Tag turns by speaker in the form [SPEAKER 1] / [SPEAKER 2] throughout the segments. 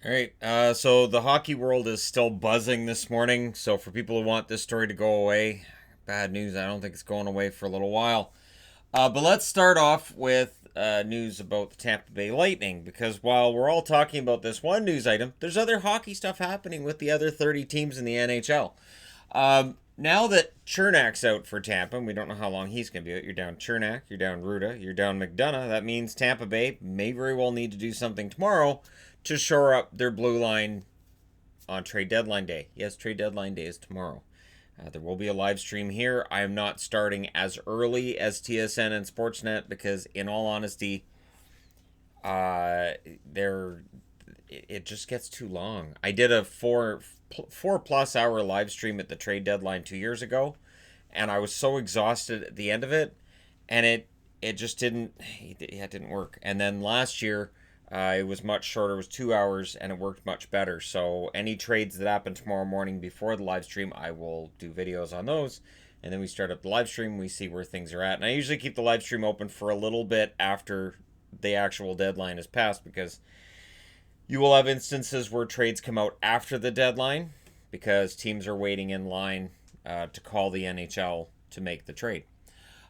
[SPEAKER 1] All right. So the hockey world is still buzzing this morning. So for people who want this story to go away, bad news. I don't think it's going away for a little while. But let's start off with news about the Tampa Bay Lightning because while we're all talking about this one news item, there's other hockey stuff happening with the other 30 teams in the NHL. Now that Chernak's out for Tampa, and we don't know how long he's going to be out, you're down Chernak, you're down Ruda, you're down McDonough. That means Tampa Bay may very well need to do something tomorrow to shore up their blue line on trade deadline day. Yes, trade deadline day is tomorrow. There will be a live stream here. I am not starting as early as TSN and Sportsnet because, in all honesty, there it just gets too long. I did a four plus hour live stream at the trade deadline 2 years ago, and I was so exhausted at the end of it, and it just didn't work. And then last year, it was much shorter. It was 2 hours, and it worked much better. So any trades that happen tomorrow morning before the live stream, I will do videos on those. And then we start up the live stream. We see where things are at. And I usually keep the live stream open for a little bit after the actual deadline is passed because you will have instances where trades come out after the deadline because teams are waiting in line to call the NHL to make the trade.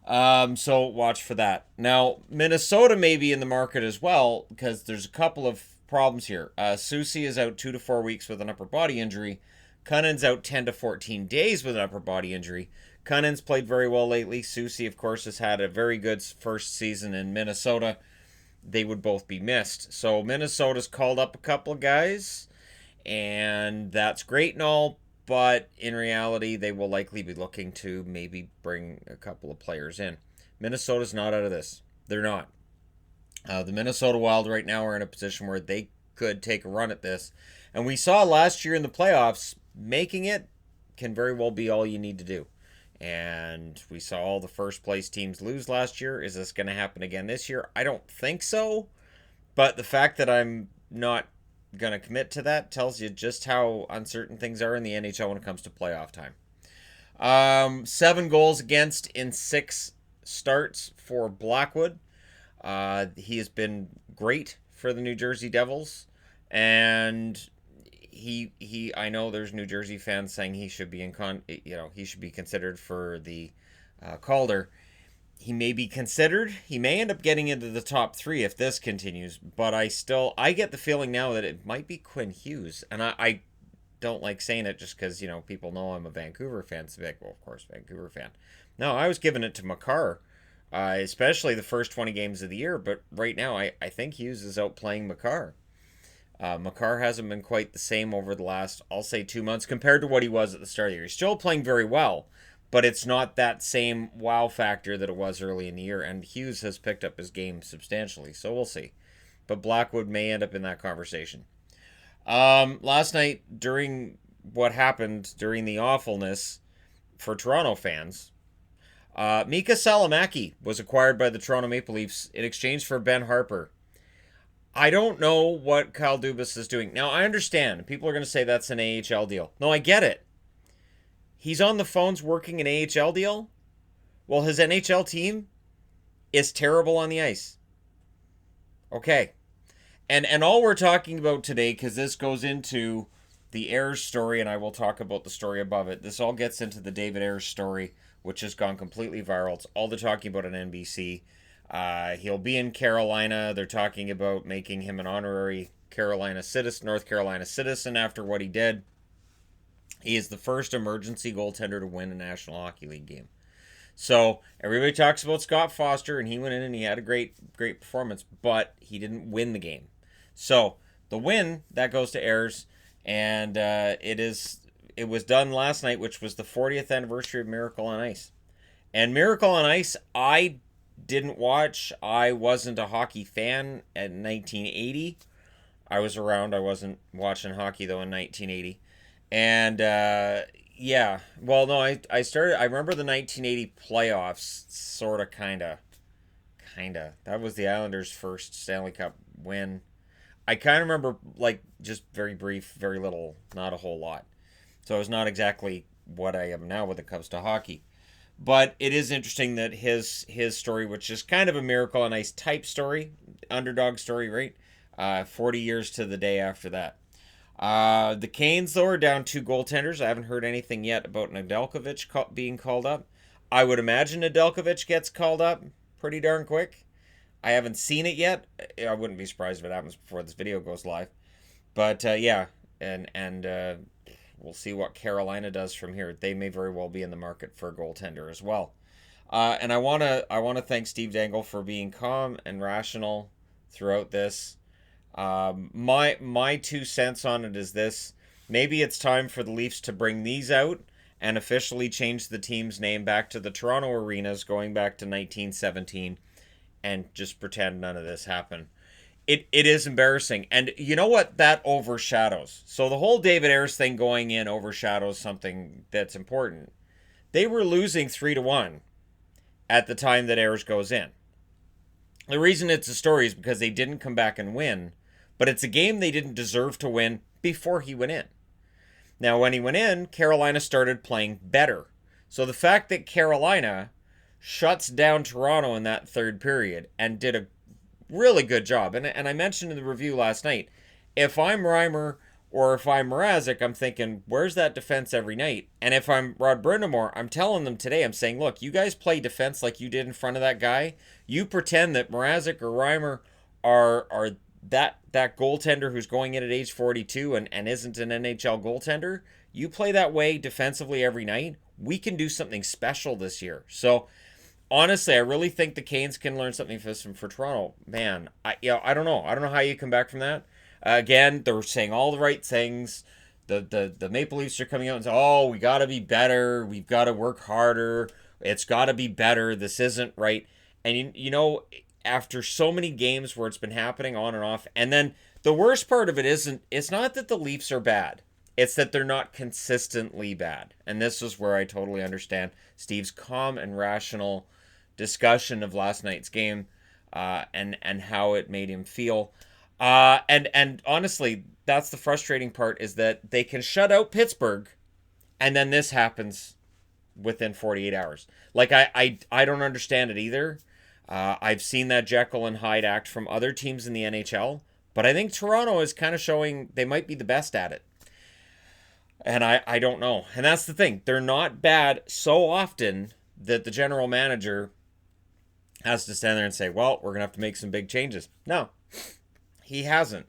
[SPEAKER 1] So watch for that. Now, Minnesota may be in the market as well because there's a couple of problems here. Soucy is out 2 to 4 weeks with an upper body injury. Kunin's out 10 to 14 days with an upper body injury. Kunin's played very well lately. Soucy, of course, has had a very good first season in Minnesota. They would both be missed. So Minnesota's called up a couple of guys, and that's great and all, but in reality, they will likely be looking to maybe bring a couple of players in. Minnesota's not out of this. They're not. The Minnesota Wild right now are in a position where they could take a run at this. And we saw last year in the playoffs, making it can very well be all you need to do. And we saw all the first place teams lose last year. Is this going to happen again this year? I don't think so. But the fact that I'm not going to commit to that tells you just how uncertain things are in the NHL when it comes to playoff time. 7 goals against in 6 starts for Blackwood. He has been great for the New Jersey Devils, and I know there's New Jersey fans saying he should be he should be considered for the Calder. He may be considered. He may end up getting into the top 3 if this continues. But I get the feeling now that it might be Quinn Hughes, and I don't like saying it just because people know I'm a Vancouver fan. So well, of course, Vancouver fan. No, I was giving it to Makar, especially the first 20 games of the year. But right now, I think Hughes is outplaying Makar. Makar hasn't been quite the same over the last, I'll say, 2 months compared to what he was at the start of the year. He's still playing very well, but it's not that same wow factor that it was early in the year, and Hughes has picked up his game substantially, so we'll see. But Blackwood may end up in that conversation. Last night, during what happened during the awfulness for Toronto fans, Mika Salamaki was acquired by the Toronto Maple Leafs in exchange for Ben Harper. I don't know what Kyle Dubas is doing. Now, I understand. People are going to say that's an AHL deal. No, I get it. He's on the phones working an AHL deal? Well, his NHL team is terrible on the ice. Okay. And all we're talking about today, because this goes into the Ayres story, and I will talk about the story above it. This all gets into the David Ayres story, which has gone completely viral. It's all they're talking about on NBC. He'll be in Carolina. They're talking about making him an honorary North Carolina citizen after what he did. He is the first emergency goaltender to win a National Hockey League game. So everybody talks about Scott Foster, and he went in and he had a great performance, but he didn't win the game. So the win, that goes to Ayres, and it was done last night, which was the 40th anniversary of Miracle on Ice. And Miracle on Ice, I didn't watch. I wasn't a hockey fan at 1980. I was around. I wasn't watching hockey, though, in 1980. And, yeah. Well, no, I remember the 1980 playoffs, sort of, kind of. That was the Islanders' first Stanley Cup win. I kind of remember, just very brief, very little, not a whole lot. So I was not exactly what I am now when it comes to hockey. But it is interesting that his story, which is kind of a Miracle on Ice type story, underdog story, right? 40 years to the day after that. The Canes, though, are down 2 goaltenders. I haven't heard anything yet about Nedeljkovic being called up. I would imagine Nedeljkovic gets called up pretty darn quick. I haven't seen it yet. I wouldn't be surprised if it happens before this video goes live. But yeah, and we'll see what Carolina does from here. They may very well be in the market for a goaltender as well. And I wanna thank Steve Dangle for being calm and rational throughout this. My 2 cents on it is this: maybe it's time for the Leafs to bring these out and officially change the team's name back to the Toronto Arenas, going back to 1917, and just pretend none of this happened. It is embarrassing, and you know what that overshadows? So the whole David Ayres thing going in overshadows something that's important. They were losing 3-1 at the time that Ayres goes in. The reason it's a story is because they didn't come back and win, but it's a game they didn't deserve to win before he went in. Now, when he went in, Carolina started playing better. So the fact that Carolina shuts down Toronto in that third period and did a really good job, and I mentioned in the review last night, if I'm Reimer or if I'm Mrazek, I'm thinking, where's that defense every night? And if I'm Rod Brindamore, I'm telling them today, I'm saying, look, you guys play defense like you did in front of that guy. You pretend that Mrazek or Reimer are that goaltender who's going in at age 42 and isn't an NHL goaltender. You play that way defensively every night. We can do something special this year. So honestly, I really think the Canes can learn something for Toronto. Man, I don't know. I don't know how you come back from that. Again, they're saying all the right things. The Maple Leafs are coming out and saying, "Oh, we got to be better. We've got to work harder. It's got to be better. This isn't right." And you know, after so many games where it's been happening on and off, and then the worst part of it isn't. It's not that the Leafs are bad. It's that they're not consistently bad. And this is where I totally understand Steve's calm and rational discussion of last night's game, and how it made him feel. And honestly, that's the frustrating part, is that they can shut out Pittsburgh, and then this happens within 48 hours. Like, I don't understand it either. I've seen that Jekyll and Hyde act from other teams in the NHL, but I think Toronto is kind of showing they might be the best at it. And I don't know. And that's the thing. They're not bad so often that the general manager has to stand there and say, well, we're going to have to make some big changes. No, he hasn't.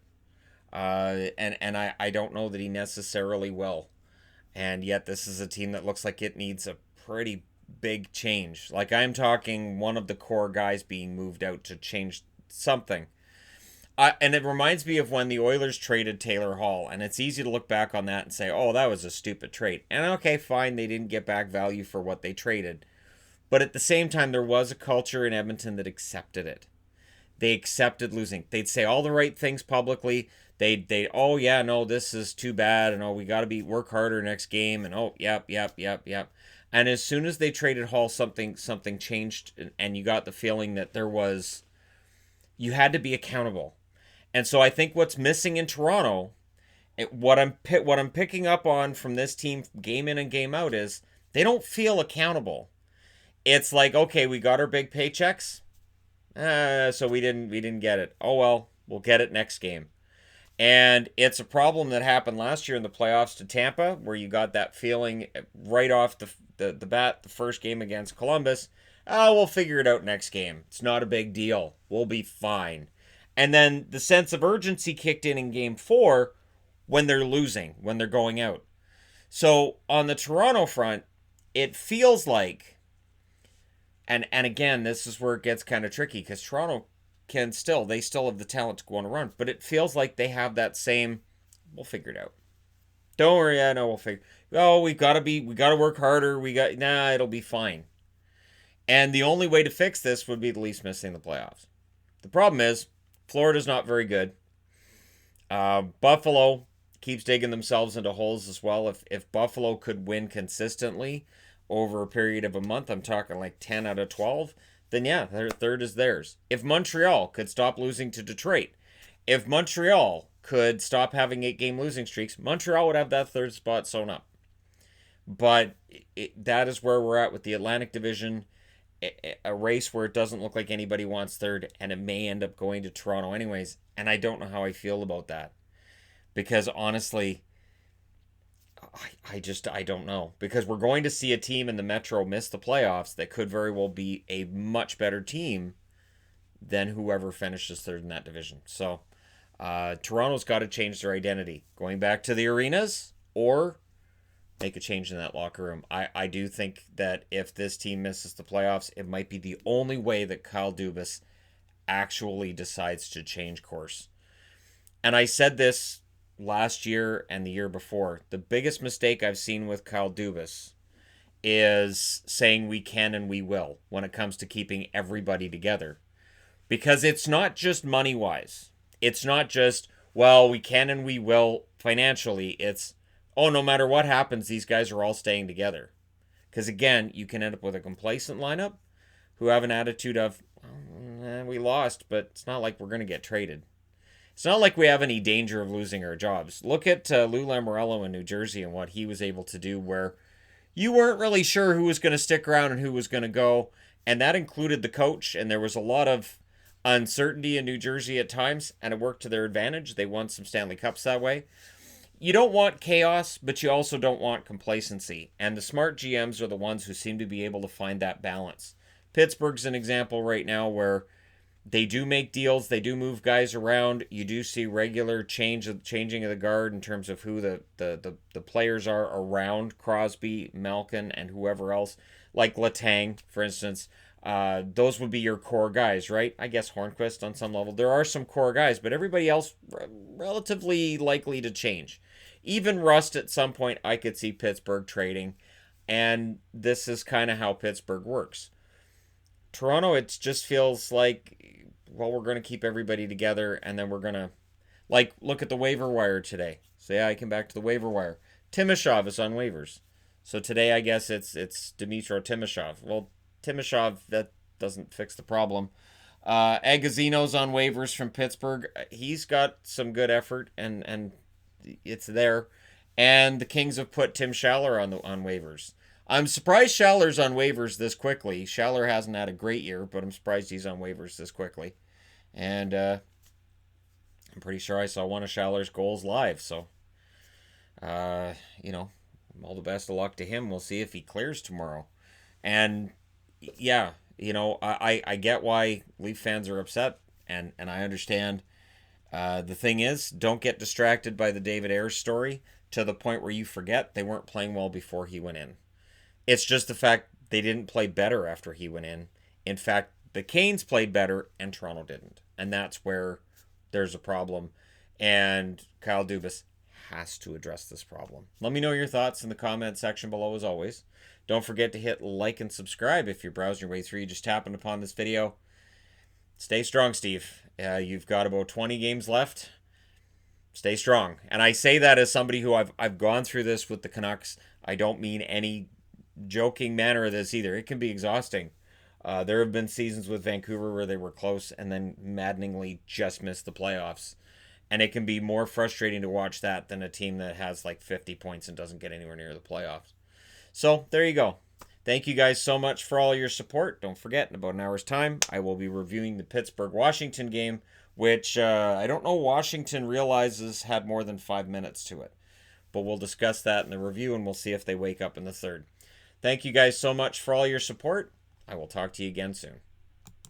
[SPEAKER 1] And I don't know that he necessarily will. And yet this is a team that looks like it needs a pretty big change. Like, I'm talking one of the core guys being moved out to change something. And it reminds me of when the Oilers traded Taylor Hall. And it's easy to look back on that and say, oh, that was a stupid trade. And okay, fine, they didn't get back value for what they traded. But at the same time, there was a culture in Edmonton that accepted it. They accepted losing. They'd say all the right things publicly. They'd oh yeah, no, this is too bad, and oh, we got to work harder next game, and oh, yep. And as soon as they traded Hall, something changed, and you got the feeling that you had to be accountable. And so I think what's missing in Toronto, what I'm picking up on from this team game in and game out, is they don't feel accountable. It's like, okay, we got our big paychecks, so we didn't get it. Oh well, we'll get it next game. And it's a problem that happened last year in the playoffs to Tampa, where you got that feeling right off the bat, the first game against Columbus. Oh, we'll figure it out next game. It's not a big deal. We'll be fine. And then the sense of urgency kicked in game 4 when they're losing, when they're going out. So on the Toronto front, it feels like, and again, this is where it gets kind of tricky, because Toronto they still have the talent to go on a run, but it feels like they have that same, we'll figure it out. Don't worry, I know we'll figure. Oh, we gotta work harder. It'll be fine. And the only way to fix this would be the Leafs missing the playoffs. The problem is, Florida's not very good. Buffalo keeps digging themselves into holes as well. If Buffalo could win consistently over a period of a month, I'm talking like 10 out of 12, then yeah, their third is theirs. If Montreal could stop losing to Detroit, if Montreal could stop having 8-game losing streaks, Montreal would have that third spot sewn up. But that is where we're at with the Atlantic Division, a race where it doesn't look like anybody wants third, and it may end up going to Toronto anyways, and I don't know how I feel about that. because honestly, I don't know, because we're going to see a team in the Metro miss the playoffs that could very well be a much better team than whoever finishes third in that division. So Toronto's got to change their identity, going back to the arenas or make a change in that locker room. I do think that if this team misses the playoffs, it might be the only way that Kyle Dubas actually decides to change course. And I said this last year and the year before. The biggest mistake I've seen with Kyle Dubas is saying we can and we will when it comes to keeping everybody together. Because it's not just money wise. It's not just, well, we can and we will financially. It's, oh, no matter what happens, these guys are all staying together. Because again, you can end up with a complacent lineup who have an attitude of, we lost, but it's not like we're going to get traded. It's not like we have any danger of losing our jobs. Look at Lou Lamoriello in New Jersey and what he was able to do, where you weren't really sure who was going to stick around and who was going to go. And that included the coach. And there was a lot of uncertainty in New Jersey at times, and it worked to their advantage. They won some Stanley Cups that way. You don't want chaos, but you also don't want complacency. And the smart GMs are the ones who seem to be able to find that balance. Pittsburgh's an example right now where they do make deals, they do move guys around. You do see regular changing of the guard in terms of who the players are around Crosby, Malkin, and whoever else, like Letang, for instance. Those would be your core guys, right? I guess Hornquist on some level. There are some core guys, but everybody else relatively likely to change. Even Rust at some point, I could see Pittsburgh trading, and this is kind of how Pittsburgh works. Toronto, it just feels like, well, we're going to keep everybody together, and then we're going to, like, look at the waiver wire today. So, yeah, I came back to the waiver wire. Timashov is on waivers. So today, I guess it's Dmytro Timashov. Well, Timashov, that doesn't fix the problem. Agazino's on waivers from Pittsburgh. He's got some good effort, and it's there. And the Kings have put Tim Schaller on waivers. I'm surprised Schaller's on waivers this quickly. Schaller hasn't had a great year, but I'm surprised he's on waivers this quickly. And I'm pretty sure I saw one of Schaller's goals live. So, all the best of luck to him. We'll see if he clears tomorrow. And, yeah, I get why Leaf fans are upset, and I understand. The thing is, don't get distracted by the David Ayres story to the point where you forget they weren't playing well before he went in. It's just the fact they didn't play better after he went in. In fact, the Canes played better and Toronto didn't. And that's where there's a problem. And Kyle Dubas has to address this problem. Let me know your thoughts in the comment section below as always. Don't forget to hit like and subscribe if you're browsing your way through. You just happened upon this video. Stay strong, Steve. You've got about 20 games left. Stay strong. And I say that as somebody who I've gone through this with the Canucks. I don't mean any joking manner of this either. It can be exhausting. There have been seasons with Vancouver where they were close and then maddeningly just missed the playoffs. And it can be more frustrating to watch that than a team that has like 50 points and doesn't get anywhere near the playoffs. So there you go. Thank you guys so much for all your support. Don't forget, in about an hour's time, I will be reviewing the Pittsburgh-Washington game, which I don't know Washington realizes had more than 5 minutes to it. But we'll discuss that in the review, and we'll see if they wake up in the third. Thank you guys so much for all your support. I will talk to you again soon.